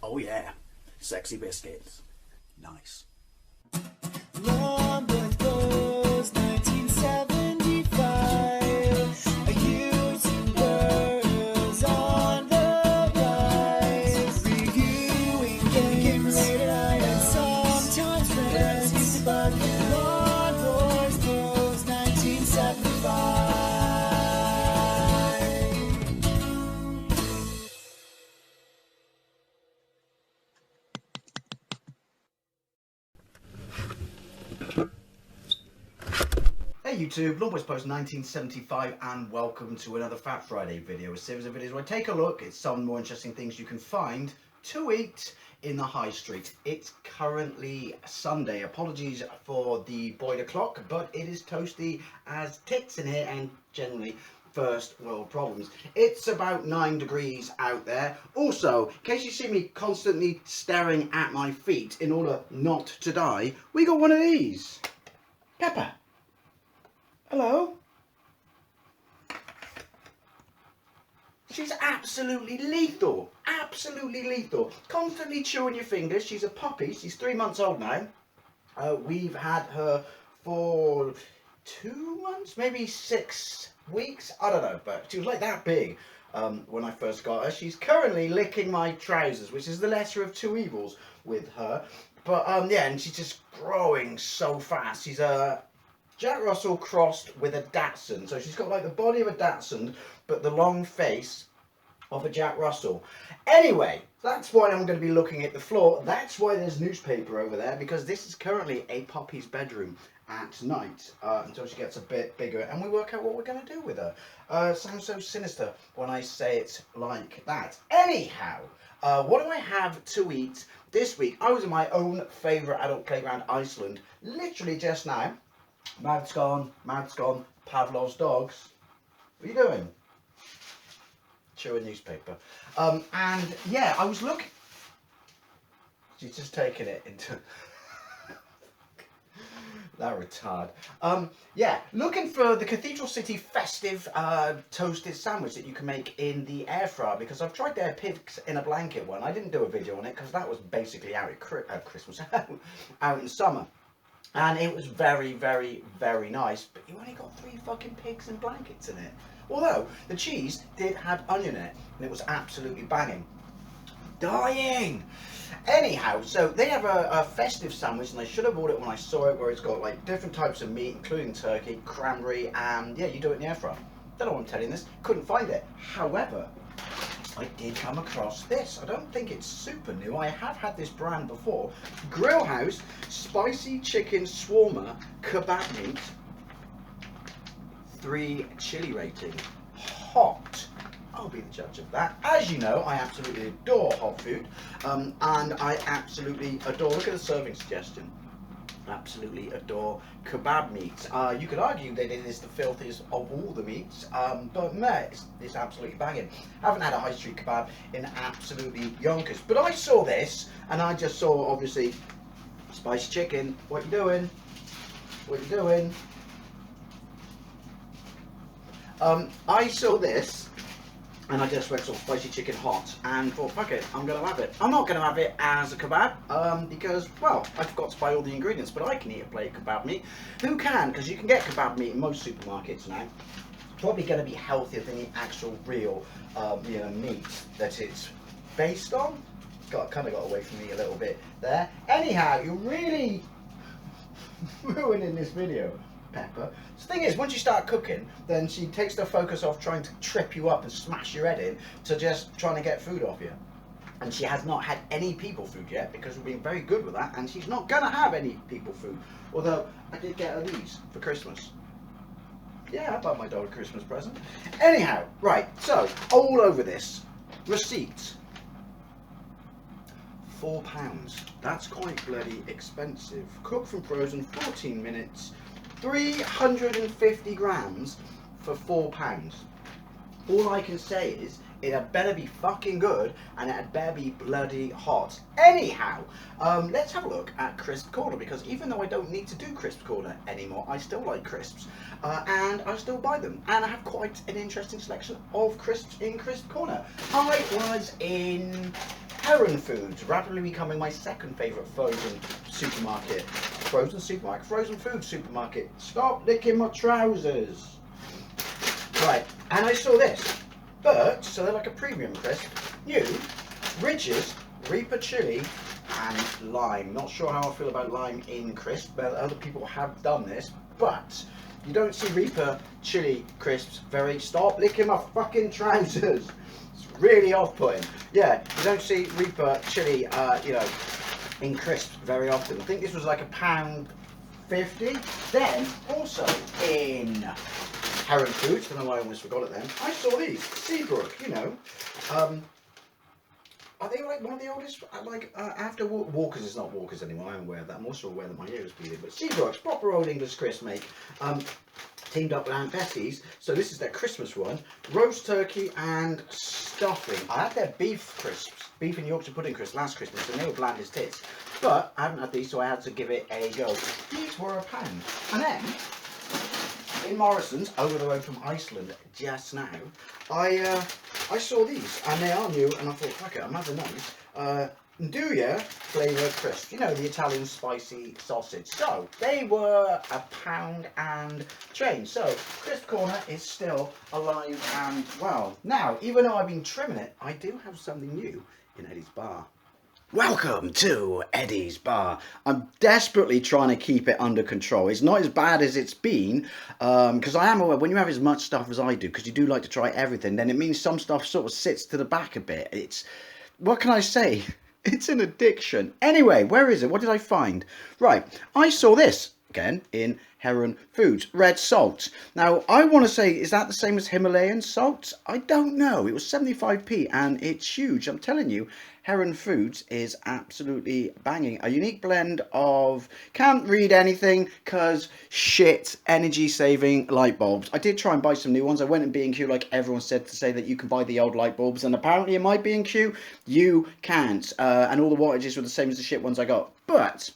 Oh yeah, sexy biscuits. Nice. Long was 1975. A YouTuber's on the rise. Reviewing games and sometimes friends. But Long was 1975. Hey YouTube, Longboys Post 1975 and welcome to another Fat Friday video, a series of videos where I take a look at some more interesting things you can find to eat in the high street. It's currently Sunday. Apologies for the boiler clock, but it is toasty as tits in here and generally first world problems. It's about 9 degrees out there. Also, in case you see me constantly staring at my feet in order not to die, we got one of these. Pepper. Hello? She's absolutely lethal. Absolutely lethal. Constantly chewing your fingers. She's a puppy. She's 3 months old now. We've had her for 2 months, maybe 6 weeks. I don't know, but she was like that big when I first got her. She's currently licking my trousers, which is the lesser of two evils with her. But yeah, and she's just growing so fast. She's a Jack Russell crossed with a Dachshund. So she's got like the body of a Dachshund, but the long face of a Jack Russell. Anyway, that's why I'm going to be looking at the floor. That's why there's newspaper over there, because this is currently a puppy's bedroom at night until she gets a bit bigger and we work out what we're going to do with her. Sounds so sinister when I say it like that. Anyhow, what do I have to eat this week? I was in my own favourite adult playground, Iceland, literally just now. Mouth's gone, Pavlov's dogs. What are you doing? Chewing newspaper. And yeah, I was looking. She's just taking it into that retard. Yeah, looking for the Cathedral City festive toasted sandwich that you can make in the air fryer, because I've tried their pigs in a blanket one. I didn't do a video on it because that was basically out at Christmas, out in summer. And it was very, very, very nice, but you only got 3 fucking pigs and blankets in it. Although, the cheese did have onion in it, and it was absolutely banging. Dying! Anyhow, so they have a festive sandwich, and I should have bought it when I saw it, where it's got like different types of meat, including turkey, cranberry, and yeah, you do it in the air fryer. Don't know why I'm telling this, couldn't find it. However, I did come across this. I don't think it's super new. I have had this brand before. Grill House Spicy Chicken Shawarma Kebab Meat. 3 chili rating. Hot. I'll be the judge of that. As you know, I absolutely adore hot food. And I absolutely adore, look at the serving suggestion. Absolutely adore kebab meat. You could argue that it is the filthiest of all the meats, but meh, it's absolutely banging. Haven't had a high street kebab in absolutely yonkers, but I saw this and I just saw, obviously, spicy chicken. What you doing? What you doing? I saw this and I just went sort of spicy chicken hot and thought, fuck it, I'm going to have it. I'm not going to have it as a kebab because, well, I forgot to buy all the ingredients, but I can eat a plate of kebab meat. Who can? Because you can get kebab meat in most supermarkets now. Probably going to be healthier than the actual real meat that it's based on. Kind of got away from me a little bit there. Anyhow, you're really ruining this video, Pepper. The thing is, once you start cooking, then she takes the focus off trying to trip you up and smash your head in to just trying to get food off you. And she has not had any people food yet, because we're being very good with that, and she's not gonna have any people food. Although I did get her these for Christmas. Yeah, I bought my dog a Christmas present. Anyhow, right, so all over this receipt. £4. That's quite bloody expensive. Cooked from frozen, 14 minutes. 350 grams for £4. All I can say is it had better be fucking good and it had better be bloody hot. Anyhow, let's have a look at Crisp Corner, because even though I don't need to do Crisp Corner anymore, I still like crisps and I still buy them, and I have quite an interesting selection of crisps in Crisp Corner. I was in Heron Foods, rapidly becoming my second favourite frozen supermarket. Frozen food supermarket. Stop licking my trousers. Right, and I saw this. Birds, so they're like a premium crisp. New, Ridges, Reaper Chili, and Lime. Not sure how I feel about lime in crisp, but other people have done this. But you don't see Reaper Chili crisps very. Stop licking my fucking trousers. It's really off-putting. Yeah, you don't see Reaper Chili, in crisps very often. I think this was like £1.50. Then also in Heron Foods, I don't know why I almost forgot it then. I saw these Seabrook, are they like one of the oldest? After Walkers is not Walkers anymore. I'm aware of that. I'm also aware that my ear is bleeding. But Seabrooks, proper old English crisp make. Teamed up with Aunt Bessie's. So this is their Christmas one. Roast turkey and stuffing. I had their beef crisps, beef and Yorkshire pudding crisps last Christmas, and they were bland as tits. But I haven't had these, so I had to give it a go. These were £1. And then in Morrison's, over the road from Iceland just now, I saw these, and they are new, and I thought, fuck it, I'm having those. Nduja flavour crisp, the Italian spicy sausage. So they were £1 and change. So Crisp Corner is still alive and well. Now, even though I've been trimming it, I do have something new in Eddie's bar. Welcome to Eddie's Bar. I'm desperately trying to keep it under control. It's not as bad as it's been, because I am aware when you have as much stuff as I do, because you do like to try everything, then it means some stuff sort of sits to the back a bit. It's, what can I say? It's an addiction. Anyway, where is it? What did I find? Right, I saw this again in Heron Foods, red salt. Now, I want to say, is that the same as Himalayan salt? I don't know. It was 75p and it's huge. I'm telling you, Heron Foods is absolutely banging. A unique blend of, can't read anything because shit, energy saving light bulbs. I did try and buy some new ones. I went in B&Q like everyone said to say that you can buy the old light bulbs, and apparently in my B&Q you can't. And all the wattages were the same as the shit ones I got. But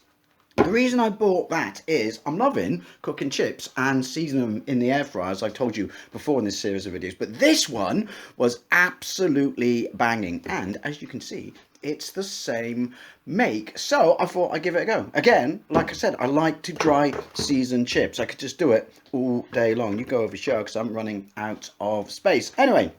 the reason I bought that is I'm loving cooking chips and seasoning them in the air fryer, as I've told you before in this series of videos. But this one was absolutely banging. And as you can see, it's the same make. So I thought I'd give it a go. Again, like I said, I like to dry season chips. I could just do it all day long. You go over show because I'm running out of space. Anyway,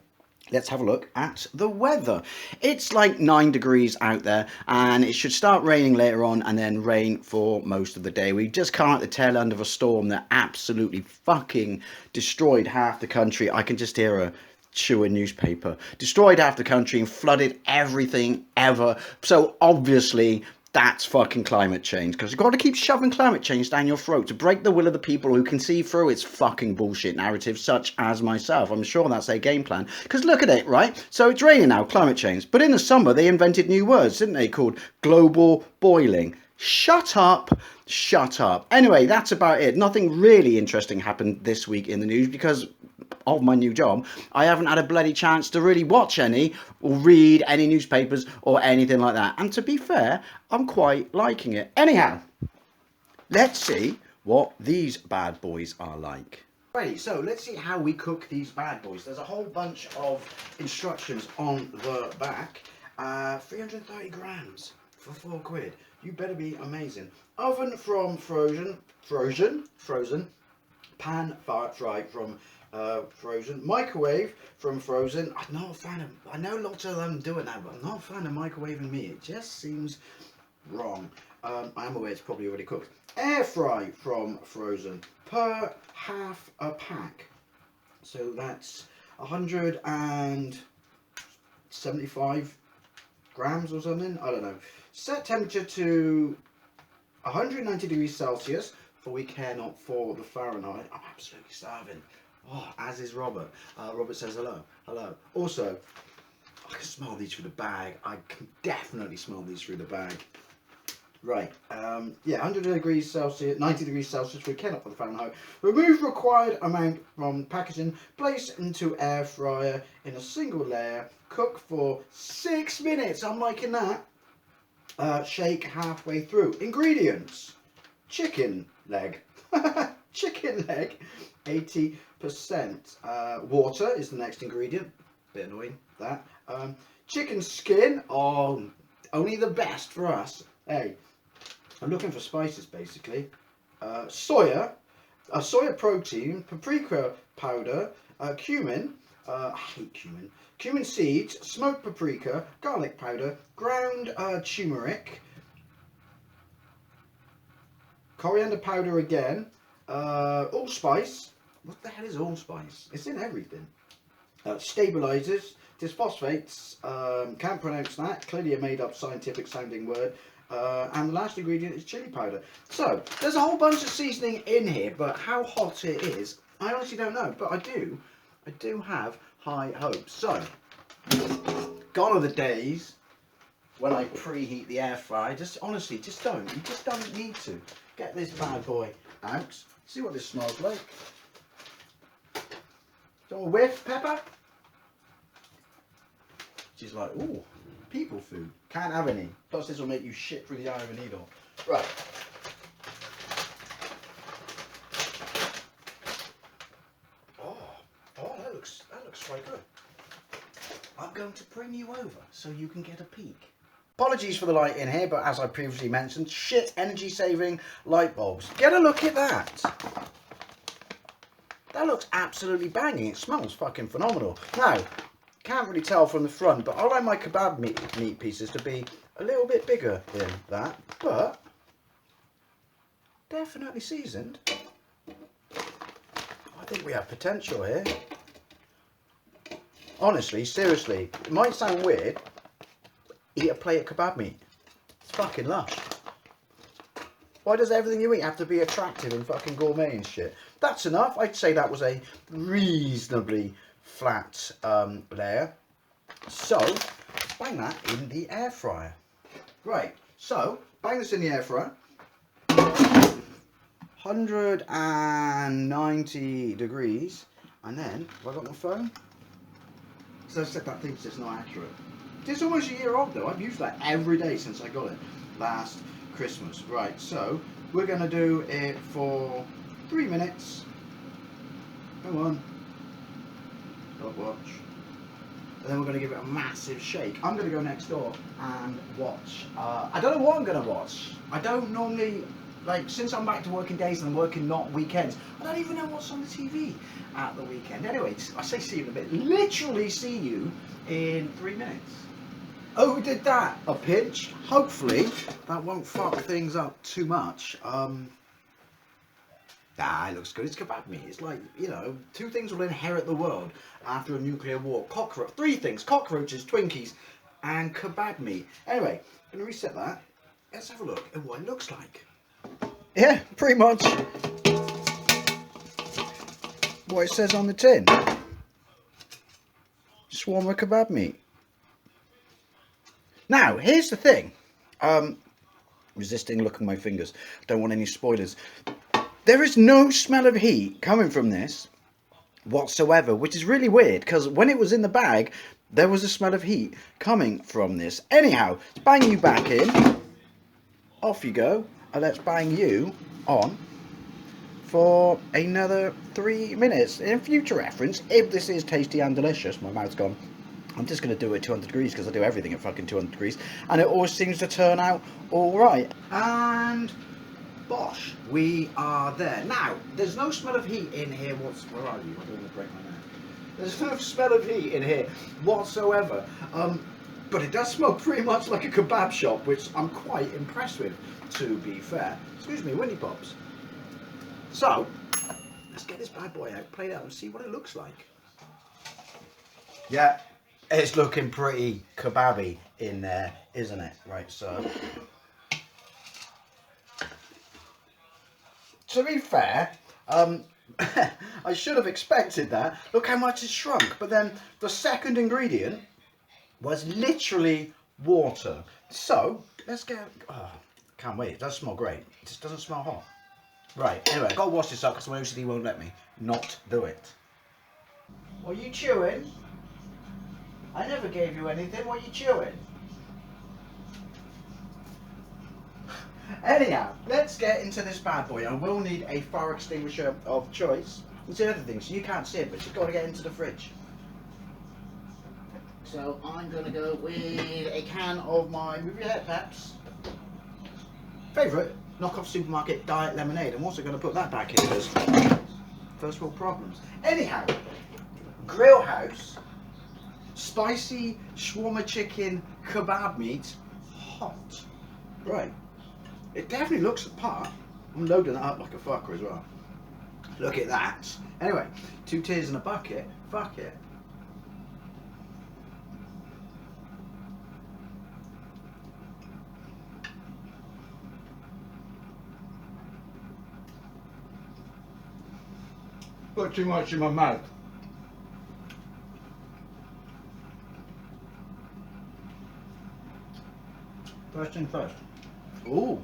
let's have a look at the weather. It's like 9 degrees out there, and it should start raining later on and then rain for most of the day. We just come out the tail end of a storm that absolutely fucking destroyed half the country. I can just hear a chewing newspaper. Destroyed half the country and flooded everything ever. So obviously that's fucking climate change, because you've got to keep shoving climate change down your throat to break the will of the people who can see through its fucking bullshit narratives, such as myself. I'm sure that's their game plan, because look at it, right? So it's raining now, climate change, but in the summer they invented new words, didn't they, called global boiling. Shut up, shut up. Anyway, that's about it. Nothing really interesting happened this week in the news because of my new job. I haven't had a bloody chance to really watch any or read any newspapers or anything like that. And to be fair, I'm quite liking it. Anyhow, let's see what these bad boys are like. Right, so let's see how we cook these bad boys. There's a whole bunch of instructions on the back. 330 grams for £4. You better be amazing. Oven from frozen. Pan fry from frozen. Microwave from frozen. I'm not a fan of, I know lots of them doing that, but I'm not a fan of microwaving meat. It just seems wrong. I am aware it's probably already cooked. Air fry from frozen per half a pack. So that's 175 grams or something. I don't know. Set temperature to 190 degrees Celsius, for we care not for the Fahrenheit. I'm absolutely starving. Oh, as is Robert. Robert says hello. Hello. Also, I can smell these through the bag. I can definitely smell these through the bag. Right. Yeah, 100 degrees Celsius, 90 degrees Celsius, we care not for the Fahrenheit. Remove required amount from packaging. Place into air fryer in a single layer. Cook for 6 minutes. I'm liking that. Shake halfway through. Ingredients: chicken leg, chicken leg, 80%. Water is the next ingredient. Bit annoying that. Chicken skin. Oh, Only the best for us. Hey, I'm looking for spices basically. Soya protein, paprika powder, cumin. I hate cumin. Cumin seeds, smoked paprika, garlic powder, ground turmeric, coriander powder again, allspice. What the hell is allspice? It's in everything. Stabilizers, disphosphates, can't pronounce that, clearly a made up scientific sounding word. And the last ingredient is chili powder. So there's a whole bunch of seasoning in here, but how hot it is, I honestly don't know. But I do have high hopes. So gone are the days when I preheat the air fryer. Just honestly, you just don't need to. Get this bad boy out. See what this smells like. Don't whiff, Pepper. She's like, ooh, people food. Can't have any. Plus this will make you shit through the eye of a needle. Right. Oh, that looks quite good. I'm going to bring you over so you can get a peek. Apologies for the light in here, but as I previously mentioned, shit energy saving light bulbs. Get a look at that. That looks absolutely banging. It smells fucking phenomenal. Now, can't really tell from the front, but I like my kebab meat pieces to be a little bit bigger than that, but definitely seasoned. I think we have potential here. Honestly, seriously, it might sound weird. Eat a plate of kebab meat. It's fucking lush. Why does everything you eat have to be attractive and fucking gourmet and shit? That's enough. I'd say that was a reasonably flat layer. So, bang that in the air fryer. Right, so, bang this in the air fryer. 190 degrees. And then, have I got my phone? So I said that thinks it's not accurate. It's almost a year old though. I've used that every day since I got it last Christmas. Right, so we're going to do it for 3 minutes. Come on. Stopwatch. And then we're going to give it a massive shake. I'm going to go next door and watch. I don't know what I'm going to watch. I don't normally, like, since I'm back to working days and I'm working not weekends, I don't even know what's on the TV at the weekend. Anyway, I say see you in a bit. Literally see you in 3 minutes. Oh, we did that. A pinch. Hopefully that won't fuck things up too much. It looks good. It's kebab meat. It's like, you know, 2 things will inherit the world after a nuclear war. 3 things. Cockroaches, Twinkies, and kebab meat. Anyway, I'm going to reset that. Let's have a look at what it looks like. Yeah, pretty much what it says on the tin. Shawarma kebab meat. Now, here's the thing. Resisting looking at my fingers. Don't want any spoilers. There is no smell of heat coming from this whatsoever, which is really weird, because when it was in the bag, there was a smell of heat coming from this. Anyhow, let's bang you back in. Off you go. And let's bang you on for another 3 minutes. In future reference, if this is tasty and delicious, my mouth's gone. I'm just going to do it at 200 degrees because I do everything at fucking 200 degrees. And it always seems to turn out alright. And bosh, we are there. Now, there's no smell of heat in here. Where are you? I don't want to break my neck. There's no smell of heat in here whatsoever. But it does smell pretty much like a kebab shop, which I'm quite impressed with, to be fair. Excuse me, Winnie Pops. So, let's get this bad boy out, play it out and see what it looks like. Yeah. It's looking pretty kebabby in there, isn't it? Right, so. To be fair, I should have expected that. Look how much it's shrunk. But then the second ingredient was literally water. So, let's get. Oh, can't wait. It does smell great. It just doesn't smell hot. Right, anyway, I've got to wash this up because my OCD won't let me not do it. Are you chewing? I never gave you anything. What are you chewing? Anyhow, let's get into this bad boy. I will need a fire extinguisher of choice. It's the other thing, so you can't see it, but you've got to get into the fridge. So I'm going to go with a can of my Move Your Head Peps favourite knockoff supermarket diet lemonade. I'm also going to put that back in because first world problems. Anyhow, Grill House spicy shawarma chicken kebab meat, hot. Right, it definitely looks the part. I'm loading it up like a fucker as well. Look at that. Anyway, 2 tears in a bucket. Fuck it. Put too much in my mouth. First thing first. Ooh.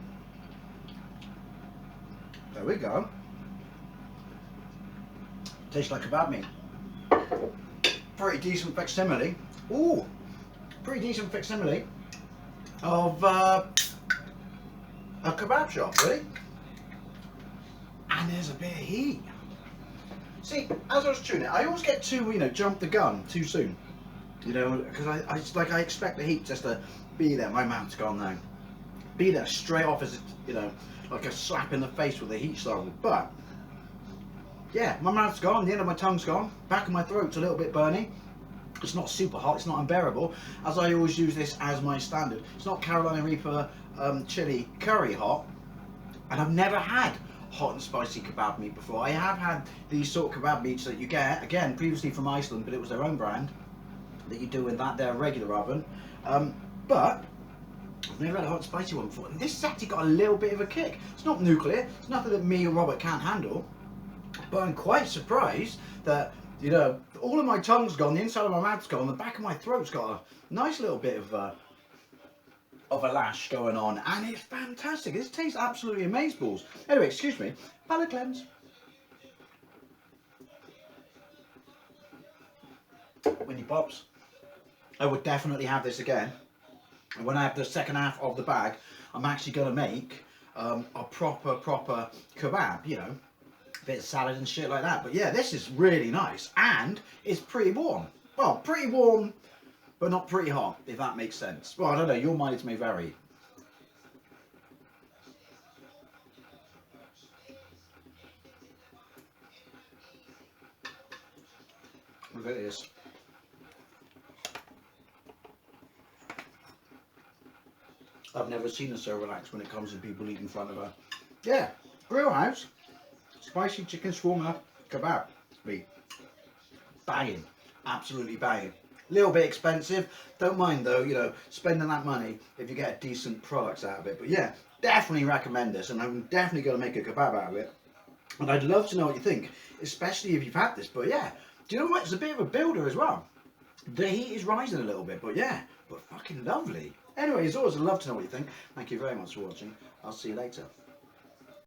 There we go. Tastes like kebab meat. Pretty decent facsimile. Ooh. Pretty decent facsimile of a kebab shop, really. And there's a bit of heat. See, as I was chewing it, I always get too, jump the gun too soon. Because I expect the heat just to be there. My mouth's gone now. Be there straight off as, like a slap in the face with the heat started. But, yeah, my mouth's gone, the end of my tongue's gone, back of my throat's a little bit burny. It's not super hot, it's not unbearable, as I always use this as my standard. It's not Carolina Reaper chili curry hot, and I've never had hot and spicy kebab meat before. I have had these sort of kebab meats that you get, again, previously from Iceland, but it was their own brand, that you do in their regular oven. But I've never had a hot and spicy one before, and this has actually got a little bit of a kick. It's not nuclear, it's nothing that me or Robert can't handle, but I'm quite surprised that, all of my tongue's gone, the inside of my mouth's gone, the back of my throat's got a nice little bit of a lash going on, and it's fantastic. This tastes absolutely amazeballs. Anyway, excuse me, palate cleanse. Windy pops. I would definitely have this again. And when I have the second half of the bag, I'm actually going to make a proper kebab, bit of salad and shit like that. But yeah, this is really nice, and it's pretty warm. Well, pretty warm, but not pretty hot, if that makes sense. Well, I don't know, your mileage may vary. Look at this. I've never seen her so relaxed when it comes to people eating in front of her. Yeah, Grill House, spicy chicken shawarma kebab meat. Banging, absolutely banging. Little bit expensive, don't mind though, spending that money if you get decent products out of it. But yeah, definitely recommend this, and I'm definitely going to make a kebab out of it. And I'd love to know what you think, especially if you've had this. But yeah, do you know what? It's a bit of a builder as well. The heat is rising a little bit, but yeah, but fucking lovely. Anyway, as always, I'd love to know what you think. Thank you very much for watching. I'll see you later.